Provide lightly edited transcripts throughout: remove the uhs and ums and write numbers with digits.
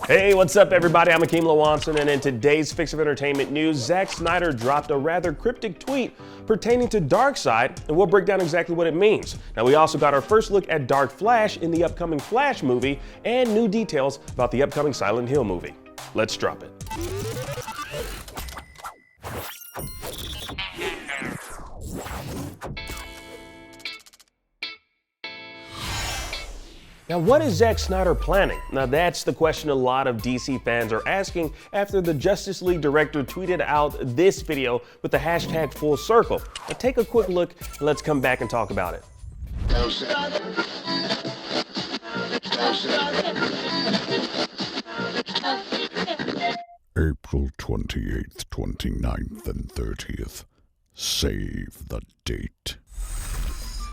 Hey, what's up everybody? I'm Akeem Lawanson, and in today's Fix of Entertainment news, Zack Snyder dropped a rather cryptic tweet pertaining to Darkseid, and we'll break down exactly what it means. Now, we also got our first look at Dark Flash in the upcoming Flash movie, and new details about the upcoming Silent Hill movie. Let's drop it. Now, what is Zack Snyder planning? Now, that's the question a lot of DC fans are asking after the Justice League director tweeted out this video with the hashtag full circle. Now, take a quick look and let's come back and talk about it. April 28th, 29th, and 30th. Save the date.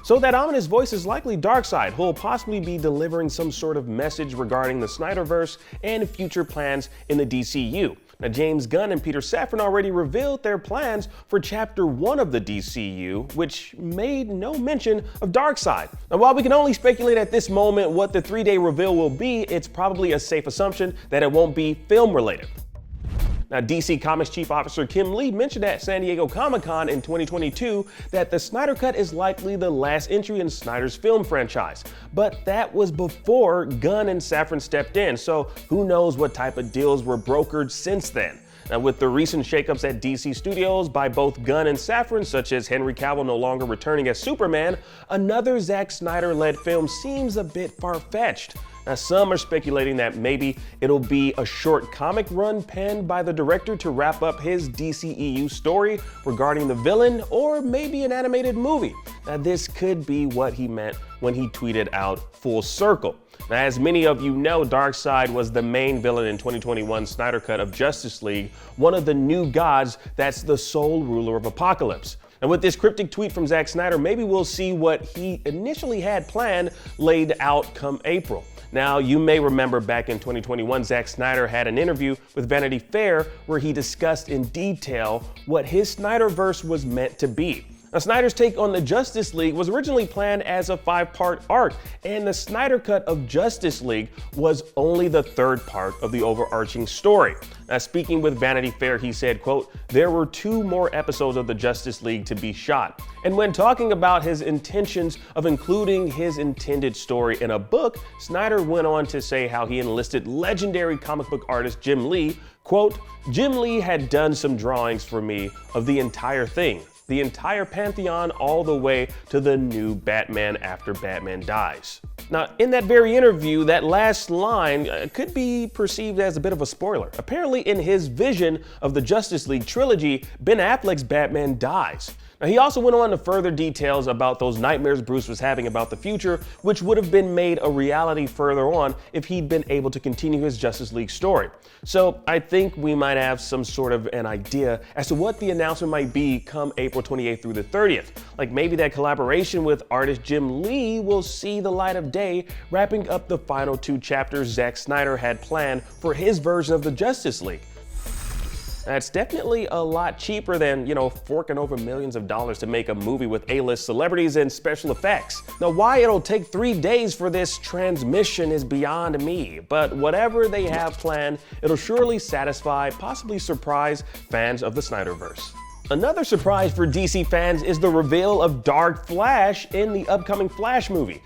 So that ominous voice is likely Darkseid, who will possibly be delivering some sort of message regarding the Snyderverse and future plans in the DCU. Now, James Gunn and Peter Safran already revealed their plans for Chapter 1 of the DCU, which made no mention of Darkseid. Now, while we can only speculate at this moment what the 3-day reveal will be, it's probably a safe assumption that it won't be film-related. Now, DC Comics Chief Officer Kim Lee mentioned at San Diego Comic-Con in 2022 that the Snydercut is likely the last entry in Snyder's film franchise. But that was before Gunn and Safran stepped in, so who knows what type of deals were brokered since then. Now, with the recent shakeups at DC Studios by both Gunn and Safran, such as Henry Cavill no longer returning as Superman, another Zack Snyder-led film seems a bit far-fetched. Now, some are speculating that maybe it'll be a short comic run penned by the director to wrap up his DCEU story regarding the villain, or maybe an animated movie. Now, this could be what he meant when he tweeted out full circle. Now, as many of you know, Darkseid was the main villain in 2021's Snyder Cut of Justice League, one of the new gods that's the sole ruler of Apocalypse. And with this cryptic tweet from Zack Snyder, maybe we'll see what he initially had planned laid out come April. Now, you may remember back in 2021, Zack Snyder had an interview with Vanity Fair where he discussed in detail what his Snyderverse was meant to be. Now, Snyder's take on the Justice League was originally planned as a 5-part arc, and the Snyder Cut of Justice League was only the 3rd part of the overarching story. Now, speaking with Vanity Fair, he said, quote, "There were 2 more episodes of the Justice League to be shot." And when talking about his intentions of including his intended story in a book, Snyder went on to say how he enlisted legendary comic book artist Jim Lee, quote, "Jim Lee had done some drawings for me of the entire thing. The entire pantheon all the way to the new Batman after Batman dies." Now, in that very interview, that last line could be perceived as a bit of a spoiler. Apparently, in his vision of the Justice League trilogy, Ben Affleck's Batman dies. Now, he also went on to further details about those nightmares Bruce was having about the future, which would have been made a reality further on if he'd been able to continue his Justice League story. So I think we might have some sort of an idea as to what the announcement might be come April 28th through the 30th. Like maybe that collaboration with artist Jim Lee will see the light of day, wrapping up the final 2 chapters Zack Snyder had planned for his version of the Justice League. That's definitely a lot cheaper than, forking over millions of dollars to make a movie with A-list celebrities and special effects. Now, why it'll take 3 days for this transmission is beyond me, but whatever they have planned, it'll surely satisfy, possibly surprise fans of the Snyderverse. Another surprise for DC fans is the reveal of Dark Flash in the upcoming Flash movie.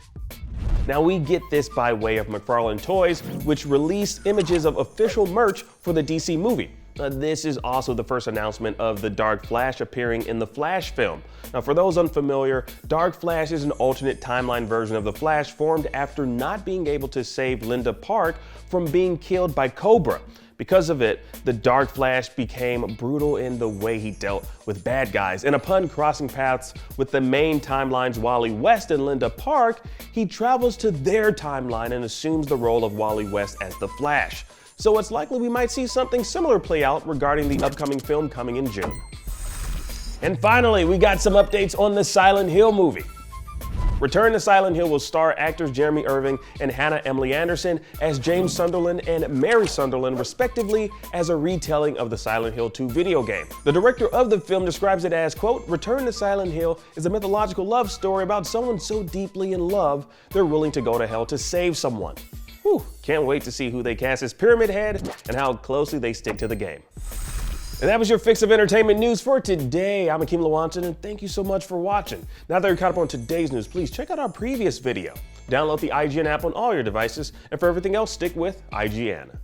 Now, we get this by way of McFarlane Toys, which released images of official merch for the DC movie. This is also the first announcement of the Dark Flash appearing in the Flash film. Now, for those unfamiliar, Dark Flash is an alternate timeline version of the Flash formed after not being able to save Linda Park from being killed by Cobra. Because of it, the Dark Flash became brutal in the way he dealt with bad guys. And upon crossing paths with the main timeline's Wally West and Linda Park, he travels to their timeline and assumes the role of Wally West as the Flash. So it's likely we might see something similar play out regarding the upcoming film coming in June. And finally, we got some updates on the Silent Hill movie. Return to Silent Hill will star actors Jeremy Irving and Hannah Emily Anderson as James Sunderland and Mary Sunderland, respectively, as a retelling of the Silent Hill 2 video game. The director of the film describes it as, quote, "Return to Silent Hill is a mythological love story about someone so deeply in love they're willing to go to hell to save someone." Whew, can't wait to see who they cast as Pyramid Head and how closely they stick to the game. And that was your fix of entertainment news for today. I'm Akeem Lawanton, and thank you so much for watching. Now that you're caught up on today's news, please check out our previous video. Download the IGN app on all your devices, and for everything else, stick with IGN.